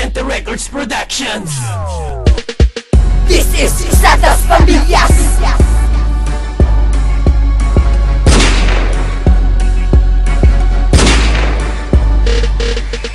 Oriente Records Productions. This is Cruzadas Pamillas.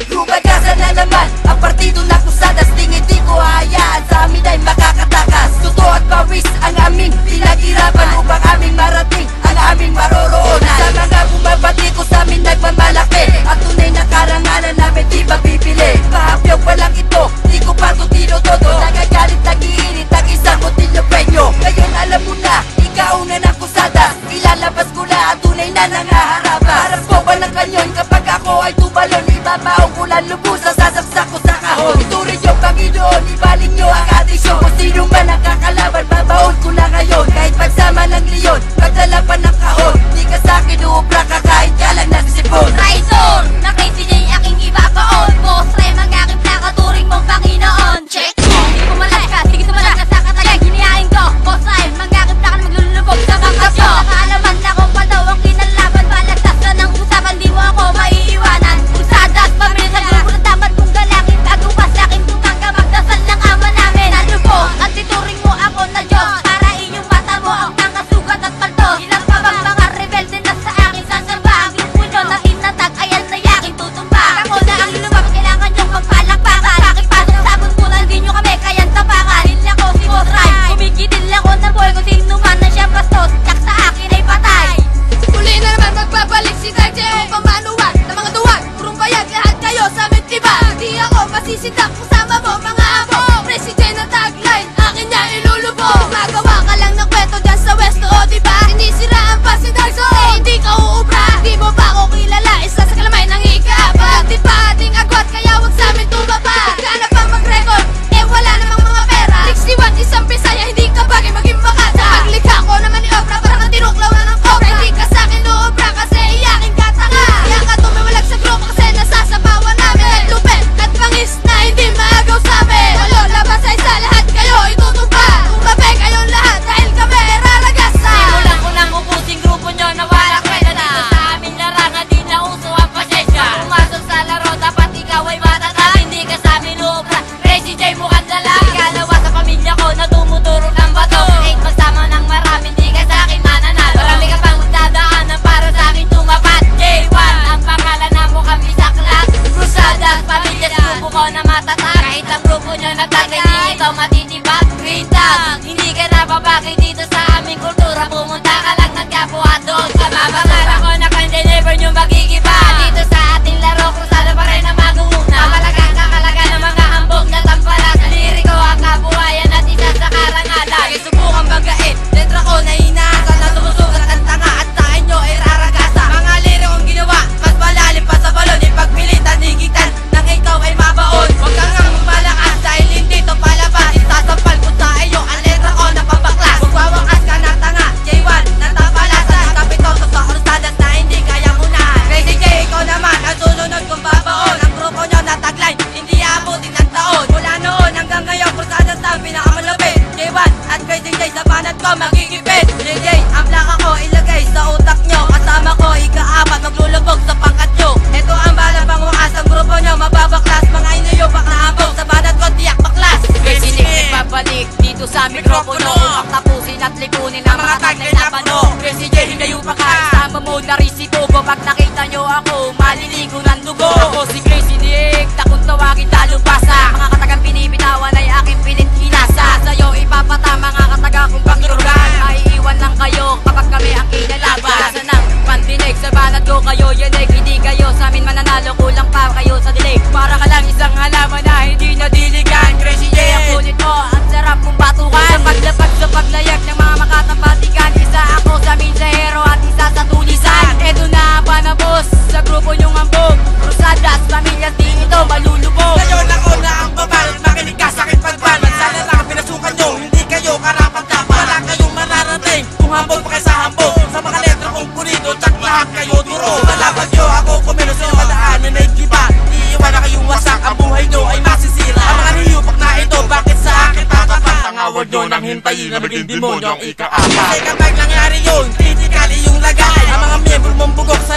Gumagasa na naman ang partido na Cruzadas. Tingin di ko hayaan sa amin ay makakatakas. Totoo at pawis ang aming pinaghirapan upang aming marating ang aming maroroonan. Sa mga bumabati ko sa amin nagmamalaki at tunay na karangalan namin di mapipili. Pahapyaw pa lang ito, di ko pa ito tinotodo. Nagagalit, nagiinit ang isang kutilyo penyo. Ngayon alam mo na, ikaw na ng Cruzadas. Ilalabas ko na at tunay na nangaharapa. Harap ko ba ng kanyon kapag ako ay tumalon? Ibabaw ko lang lubos, sasaksak ko sa kahon. Iturin yung Panginoon, ibaling nyo ang adisyon. Kung sino man ang kakalaban, babaon ko na ngayon. Kahit pagsama ng leon, pagdala pa ng kahon. Di ka sa'kin uubra ka kahit ka lang nagsipon. Traitor, nakaitinay aking ibabaon. Boss Ray, mag-aking plaka, turing mong Panginoon. Check mo, hindi ko malakas, sige sumalas sa katalag. Hinihain ko, Boss Ray, mag-aking plaka na maglulubog sa bakasyon. Nakaalaman na kung pa daw ang kinalaban. Palasas na ng usapan, di mo ako maiiwanan. Cruzadas, pamilya sa grupo na dapat mong galangin. Bago pa sa'kin tumangga, magdasal ng ama namin. Nalubog, at tituring mo ako na Diyos. Para inyong mata mo ang mga sugat at paltos. Ilang pa bang mga rebelde na sa akin sasamba? Ang grupo nyo na inatag, ayan na yaking tutumba. Ako na ang lumabas, kailangan nyong magpalakpakan. Pakipasok sabon mo na hindi nyo kami kayang tapakan. Hindi ako si Boss Ray, kumikitil ako ng boy. Kung sino man na siya bastos, yak sa akin ay patay. Muli na naman magbabalik si Darje o pamanuan ng mga duwag. Purong bayag, lahat kayo sa mitiba. Di ako masisitak, kasama mo mga amo. President na tagline, akin niya ilulubog. Magawa ka lang ng kwento dyan sa West, o diba? Sinisiraan pa si Darzo, hindi ka uubra. Di mo ba ako kilala, isa sa kalamay ng ika-apa. Di pa ating agwat, kaya wag sa amin tumaba. Gana pa mag-record, eh wala namang mga pera. 61 isang Bisaya, hindi ka bagay maging makata. Paglikha ko naman ni obra, parang ang tinuklaw na ng obra. Hindi ka sa'kin uubra kasi iyakin ka tanga. Kaya ka tumiwalag sa grupo kasi nasasapawan namin. Nagtupet at pangis na hindi maagaw sabi. Walo, labas ay sa lahat kayo itutumba. Tumabi kayong lahat dahil kami raragasa. Simulan ko lang ubusin grupo nyo na walang kwenta. Dito sa aming larangan, di na uso ang pasensya. Pumasok sa laro, dapat ikaw ay matatag. Hindi ka sa amin uubra, Crazy J mukhang dala. Ikalawa sa pamilya ko na tumuturo ng bato. Kahit magsama ng marami, di ka sa akin mananalo. Marami ka pang magdadaanan para sa akin tumapat. J1, ang pangalan na mukhang bisaklas. Cruzadas, pamilya sa grupo ko na matatag. Kahit ang grupo nyo natagay, di ito matitibag. Green Tag, hindi ka nababagay dito sa aming kultura. Pumunta ka lang ng Quiapo at doon ka mapasaran ko na kan deliver nyo magigiba. Dito sa ating laro, Cruzada pa rin ang mag-uuna. Mamalagang kakalaga ng mga hambog na tampalas. Liriko ang kabuhayan at isa sa karangalan. Kaya subukang bagain, letra ko na hinaasan na sumusugat ang tanga at sa inyo ay raragasa. Mga lirikong ginawa, mas malalim pa sa balon. Ipagpilitan, higitan, nang ikaw ay mabaon. Huwag kang nga magmalakas dahil hindi to palabas. Isasampal ko sa iyo ang letra ko na pabaklas. Magwawakas ka na tanga, J1, natapalasan. Kapito sa Cruzadas na hindi kaya unahan. Crazy J, ikaw naman ang sununod kong babaon. Ang grupo nyo na tagline, hindi abutin ng taon. Mula noon hanggang ngayon, Cruzadas ang pinakamalapit. J1 at Crazy J sa banat ko magigipit. JJ, ang plaka ko ilagay sa utak nyo. Kasama ko ika-apat, maglulubog sa pangkat nyo. Ito ang balang panguas, ang grupo nyo mababaklas. Mga inuyupak na ambog sa banat ko, tiyak baklas. Crazy J, nagbabalik dito sa mikropono. Upang tapusin at lipunin ang mga tag na inapano. Crazy J, hinayo pa ka, isama mo na risiko ko. Pag nakita nyo ako, maliligo ng dugo. Ako si Crazy Nick, na kung tawagin talubasa. Mga katagang pinibitawan ay aking pininhinasa. Sa'yo ipapata mga kataga kong pangrugan. Maiiwan lang kayo kapag kami ang kinalaban. Sa nang pandinig sa banat ko kayo yanig. Hindi kayo sa amin mananalo, kulang pa kayo sa dilig. Para ka lang isang halaman na hindi nadiligan. Crazy J, ang kulit mo, ang sarap mong batukan. Sa paglapag sa paglayag ng mga makatambatikan. Isa ako sa minsahero at isa sa tulisan. Eto na panabos sa grupo nyong ambog. Cruzadas, pamilya di ito malulubog. Ngayon ako na ang babal, makinig ka sa'kin pagban. Mansala lang ang pinasukan nyo, hindi kayo karapat-dapat. Wala kayong mararating kung hambog pa kayo sa hambog. Sa mga letra kong punido, tsak lahat kayo duro. Malaban nyo ako kumilos sa madaanan na ikiba. Iiwan na kayong wasak, ang buhay nyo ay masisira. Ang mga niyupak na ito, bakit sa akin tatapat? Tangawad nyo nang hintayin na maging demonyo ang ika-apat. Kasi kapag nangyari yun, critically yung lagay. Ang mga miyembro mong bugok sa